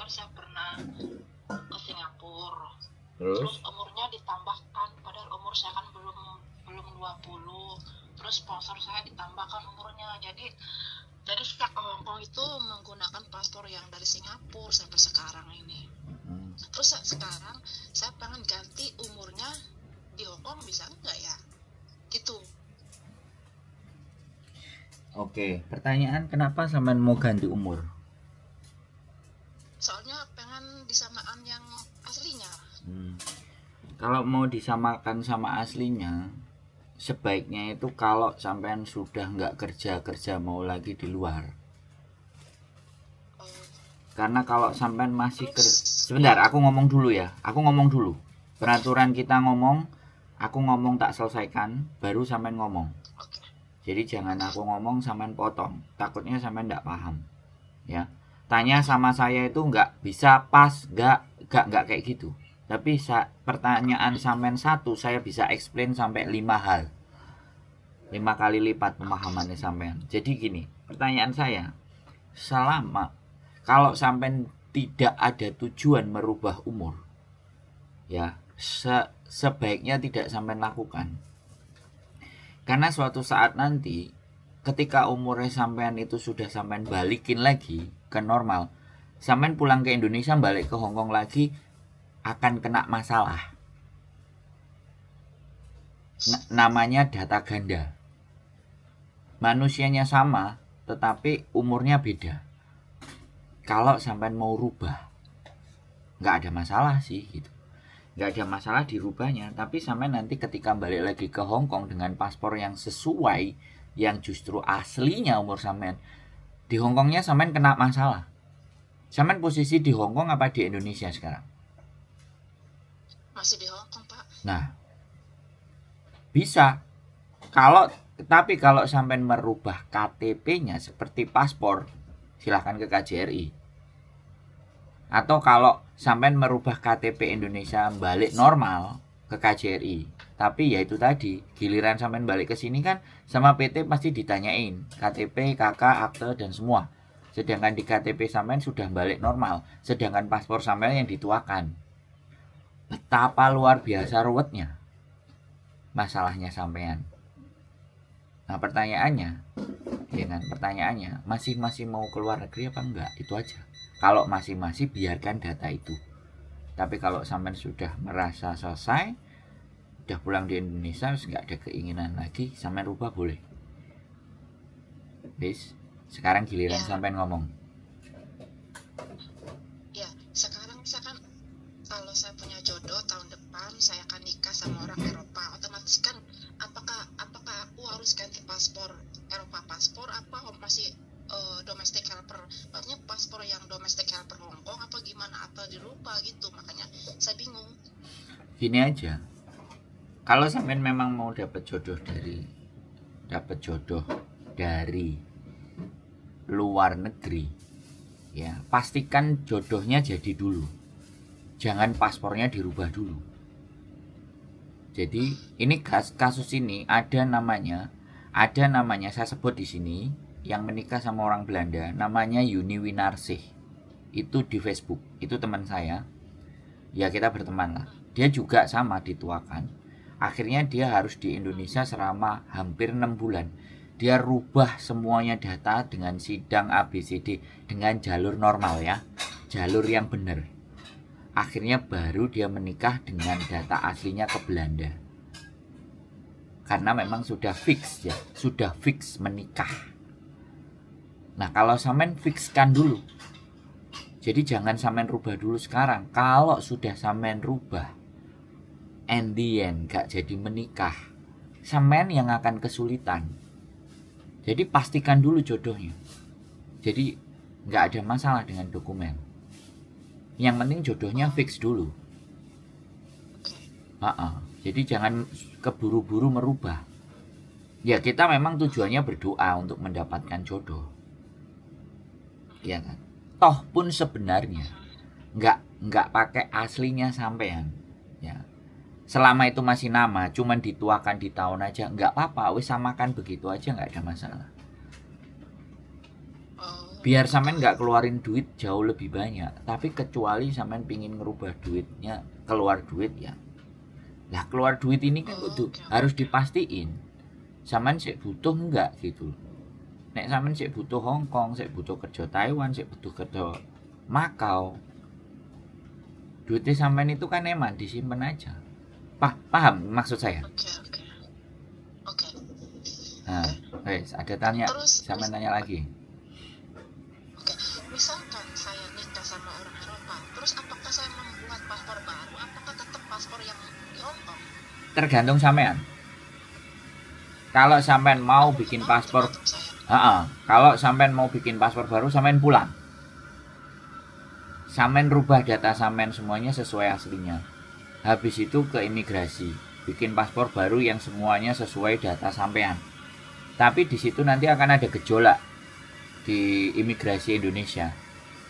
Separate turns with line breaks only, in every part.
kan saya pernah ke Singapura.
Terus
Umurnya ditambahkan, padahal umur saya kan belum 20. Terus sponsor saya ditambahkan umurnya. Jadi saya ke Hong Kong itu menggunakan paspor yang dari Singapura sampai sekarang ini. Terus sekarang saya pengen ganti umurnya di Hong Kong, bisa nggak ya? Gitu.
Oke, pertanyaan kenapa sampean mau ganti umur?
Soalnya pengen disamaan yang aslinya.
Kalau mau disamakan sama aslinya, sebaiknya itu kalau sampean sudah nggak kerja mau lagi di luar. Karena kalau sampean masih sebentar, aku ngomong dulu ya. Peraturan kita ngomong, aku ngomong tak selesaikan, baru sampean ngomong. Jadi jangan aku ngomong sampean potong, takutnya sampean nggak paham. Ya, tanya sama saya itu nggak bisa pas, nggak kayak gitu. Tapi pertanyaan sampean satu, saya bisa explain sampai 5 hal. 5 kali lipat pemahamannya sampean. Jadi gini, pertanyaan saya, kalau sampean tidak ada tujuan merubah umur, ya sebaiknya tidak sampean lakukan. Karena suatu saat nanti ketika umurnya sampean itu sudah sampean balikin lagi ke normal, sampean pulang ke Indonesia balik ke Hong Kong lagi akan kena masalah. Namanya data ganda. Manusianya sama tetapi umurnya beda. Kalau sampean mau rubah, nggak ada masalah sih gitu. Nggak ada masalah dirubahnya, tapi sampean nanti ketika balik lagi ke Hong Kong dengan paspor yang sesuai, yang justru aslinya umur sampean, di Hong Kongnya sampean kena masalah. Sampean posisi di Hong Kong apa di Indonesia sekarang?
Masih di Hong Kong, Pak.
Nah, bisa. Tapi kalau sampean merubah KTP-nya seperti paspor, silahkan ke KJRI. Atau kalau sampean merubah KTP Indonesia balik normal ke KJRI. Tapi ya itu tadi, giliran sampean balik ke sini kan sama PT pasti ditanyain KTP, KK, akte dan semua. Sedangkan di KTP sampean sudah balik normal, sedangkan paspor sampean yang dituakan. Betapa luar biasa ruwetnya masalahnya sampean. Nah, pertanyaannya, masih mau keluar negeri apa enggak? Itu aja. Kalau masih biarkan data itu. Tapi kalau sampean sudah merasa selesai, udah pulang di Indonesia, nggak ada keinginan lagi, sampean rubah boleh. Bis, sekarang giliran sampean ngomong.
Ya, sekarang misalkan kalau saya punya jodoh tahun depan saya akan nikah sama orang Eropa, otomatis kan apakah aku harus ganti paspor Eropa paspor apa masih domestic helper, maksudnya paspor yang domestic helper Hong Kong apa gimana, atau dirubah gitu, makanya saya bingung.
Gini aja, kalau sampean memang mau dapat jodoh dari luar negeri, ya pastikan jodohnya jadi dulu, jangan paspornya dirubah dulu. Jadi ini kasus ini ada namanya saya sebut di sini, yang menikah sama orang Belanda, namanya Yuni Winarsih. Itu di Facebook, itu teman saya. Ya kita berteman lah. Dia juga sama dituakan. Akhirnya dia harus di Indonesia selama hampir 6 bulan. Dia rubah semuanya data dengan sidang ABCD dengan jalur normal ya. Jalur yang benar. Akhirnya baru dia menikah dengan data aslinya ke Belanda. Karena memang sudah fix menikah. Nah, kalau sampean fixkan dulu. Jadi jangan sampean rubah dulu sekarang. Kalau sudah sampean rubah, and the end gak jadi menikah, sampean yang akan kesulitan. Jadi pastikan dulu jodohnya. Jadi gak ada masalah dengan dokumen. Yang penting jodohnya fix dulu. Jadi jangan keburu-buru merubah. Ya kita memang tujuannya berdoa untuk mendapatkan jodoh. Ya kan? Toh pun sebenarnya nggak pakai aslinya sampean. Ya. Selama itu masih nama, cuman dituakan di tahun aja, nggak apa-apa. Wis samakan begitu aja, nggak ada masalah. biar sampean nggak keluarin duit jauh lebih banyak, tapi kecuali sampean pingin ngerubah duitnya keluar duit ya. Nah keluar duit ini kan kudu harus dipastiin sampean sik butuh enggak gitu. Nek sampean sik butuh Hong Kong, sik butuh kerja Taiwan, sik butuh kerja Makau, duitnya sampean itu kan eman disimpan aja. Paham maksud saya?
Oke.
Nah, guys, ada tanya,
Terus,
sampean tanya lagi.
Oke, misalkan saya nikah sama orang Eropa, terus apakah saya membuat paspor baru? Apakah tetap paspor yang di Hong Kong?
Tergantung sampean. Kalau sampean mau bikin paspor, kalau sampean mau bikin paspor baru, sampean pulang. Sampean rubah data sampean semuanya sesuai aslinya. Habis itu ke imigrasi, bikin paspor baru yang semuanya sesuai data sampean. Tapi di situ nanti akan ada gejolak di imigrasi Indonesia.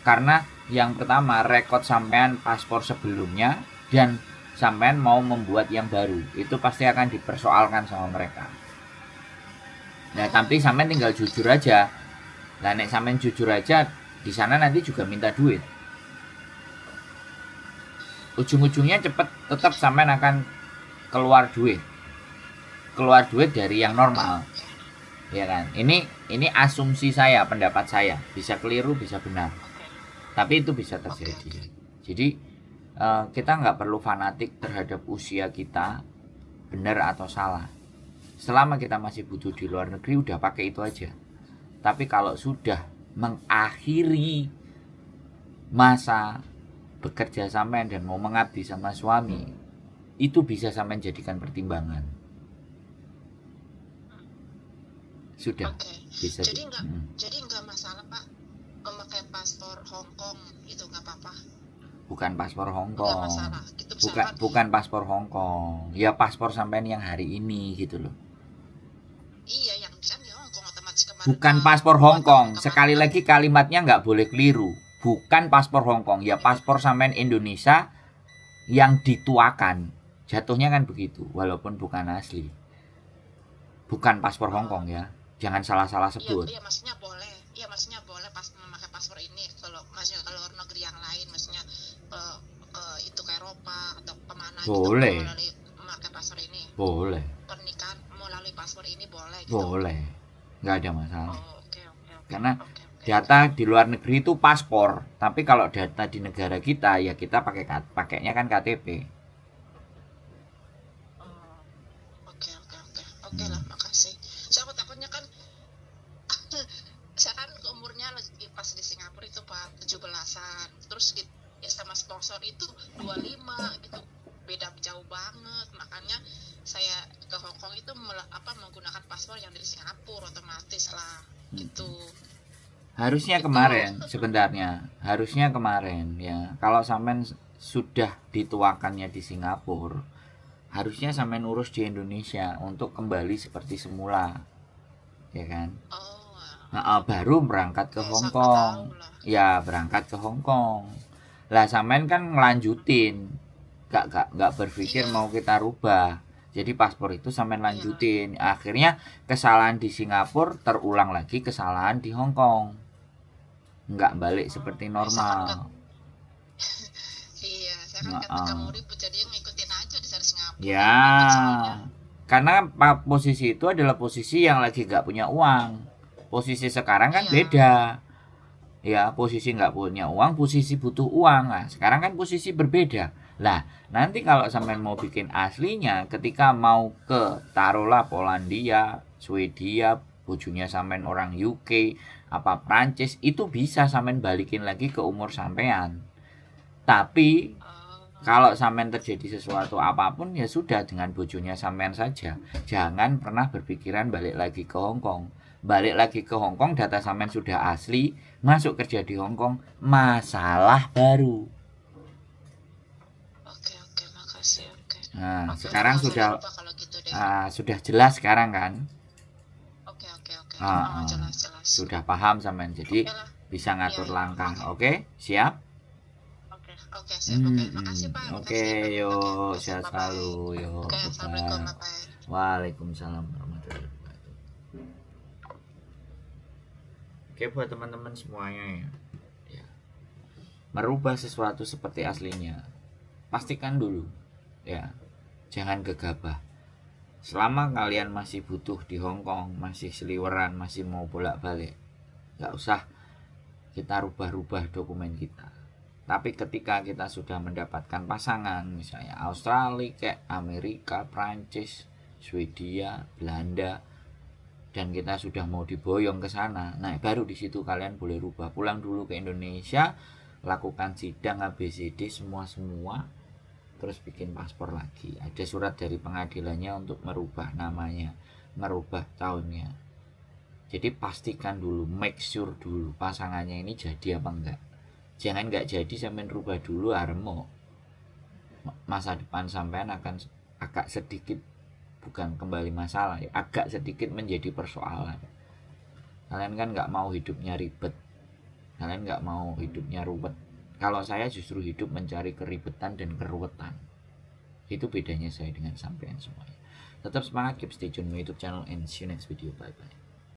Karena yang pertama rekod sampean paspor sebelumnya dan sampean mau membuat yang baru, itu pasti akan dipersoalkan sama mereka. Nah, tapi sampean tinggal jujur aja. Nah, nek sampean jujur aja, di sana nanti juga minta duit. Ujung-ujungnya cepet tetap sampean akan keluar duit dari yang normal, ya kan? Ini asumsi saya, pendapat saya, bisa keliru bisa benar, tapi itu bisa terjadi. Jadi kita nggak perlu fanatik terhadap usia kita benar atau salah. Selama kita masih butuh di luar negeri udah pakai itu aja. Tapi kalau sudah mengakhiri masa bekerja sampean dan mau mengabdi sama suami, itu bisa sampean jadikan pertimbangan. Sudah. Bisa.
Jadi nggak masalah Pak memakai paspor Hong Kong, itu nggak apa-apa.
Bukan paspor Hong Kong.
Nggak masalah. Gitu,
bukan paspor Hong Kong. Ya paspor sampean yang hari ini gitu loh.
Iya, yang bisa di Hong Kong otomatis kemarin.
Bukan paspor Hong Kong. Sekali lagi kalimatnya nggak boleh keliru. Bukan paspor Hong Kong, ya paspor sampean Indonesia yang dituakan. Jatuhnya kan begitu, walaupun bukan asli. Bukan paspor Hong Kong ya. Jangan salah-salah sebut.
Iya, maksudnya boleh. Iya, maksudnya boleh pas memakai paspor ini kalau maksudnya kalau luar negeri yang lain, maksudnya itu ke Eropa atau kemana
boleh.
Gitu, memakai paspor ini.
Boleh.
Pernikahan melalui paspor ini boleh gitu.
Boleh. Nggak ada masalah.
Oke.
Karena data di luar negeri itu paspor, tapi kalau data di negara kita ya kita pakainya kan KTP.
Oke lah, makasih. Saya takutnya kan saya kan umurnya lagi pas di Singapura itu Pak 17-an. Terus ya sama sponsor itu 25 gitu. Beda jauh banget. Makanya saya ke Hong Kong itu menggunakan paspor yang dari Singapura otomatis lah gitu.
Harusnya kemarin sebenarnya, harusnya kemarin ya. Kalau sampean sudah dituakannya di Singapura, harusnya sampean urus di Indonesia untuk kembali seperti semula, ya kan? Baru berangkat ke Hong Kong, ya berangkat ke Hong Kong. Lah sampean kan ngelanjutin, gak berpikir mau kita rubah. Jadi paspor itu sampean lanjutin. Akhirnya kesalahan di Singapura terulang lagi kesalahan di Hong Kong. Nggak balik seperti normal.
Iya, saya kan ketika mau ribut jadi ngikutin aja di Singapura.
Ya, karena posisi itu adalah posisi yang lagi nggak punya uang. Posisi sekarang kan beda. Ya, posisi nggak punya uang, posisi butuh uang. Nah, sekarang kan posisi berbeda. Lah, nanti kalau sampean mau bikin aslinya, ketika mau ke taruhlah Polandia, Swedia, bojonya sampean orang UK, apa Prancis, itu bisa sampean balikin lagi ke umur sampean. Tapi kalau sampean terjadi sesuatu apapun ya sudah dengan bojonya sampean saja. Jangan pernah berpikiran balik lagi ke Hong Kong. Balik lagi ke Hong Kong, data sampean sudah asli, masuk kerja di Hong Kong, masalah baru.
Oke, makasih.
Nah, sekarang sudah sudah jelas sekarang kan?
Oke. Jelas.
Sudah paham sampean, jadi bisa ngatur langkah. Oke, siap?
Oke, siap. Makasih Pak.
Oke, yuk, sehat selalu. Yuk.
Assalamualaikum Pak.
Waalaikumsalam warahmatullahi wabarakatuh. Oke, buat teman-teman semuanya ya, merubah sesuatu seperti aslinya, pastikan dulu ya, jangan gegabah. Selama kalian masih butuh di Hong Kong, masih seliweran, masih mau bolak-balik, nggak usah kita rubah-rubah dokumen kita. Tapi ketika kita sudah mendapatkan pasangan, misalnya Australia, kayak Amerika, Prancis, Swedia, Belanda, dan kita sudah mau diboyong ke sana, nah baru di situ kalian boleh rubah. Pulang dulu ke Indonesia, lakukan sidang ABCD semua, terus bikin paspor lagi. Ada surat dari pengadilannya untuk merubah namanya, merubah tahunnya. Jadi pastikan dulu, make sure dulu pasangannya ini jadi apa enggak. Jangan nggak jadi sampai rubah dulu aremo. Masa depan sampean akan agak sedikit, bukan kembali masalah ya, agak sedikit menjadi persoalan. Kalian kan nggak mau hidupnya ribet, kalian nggak mau hidupnya ruwet. Kalau saya justru hidup mencari keribetan dan keruwetan. Itu bedanya saya dengan sampean semuanya. Tetap semangat, keep stay tune my YouTube channel, and see you next video. Bye bye.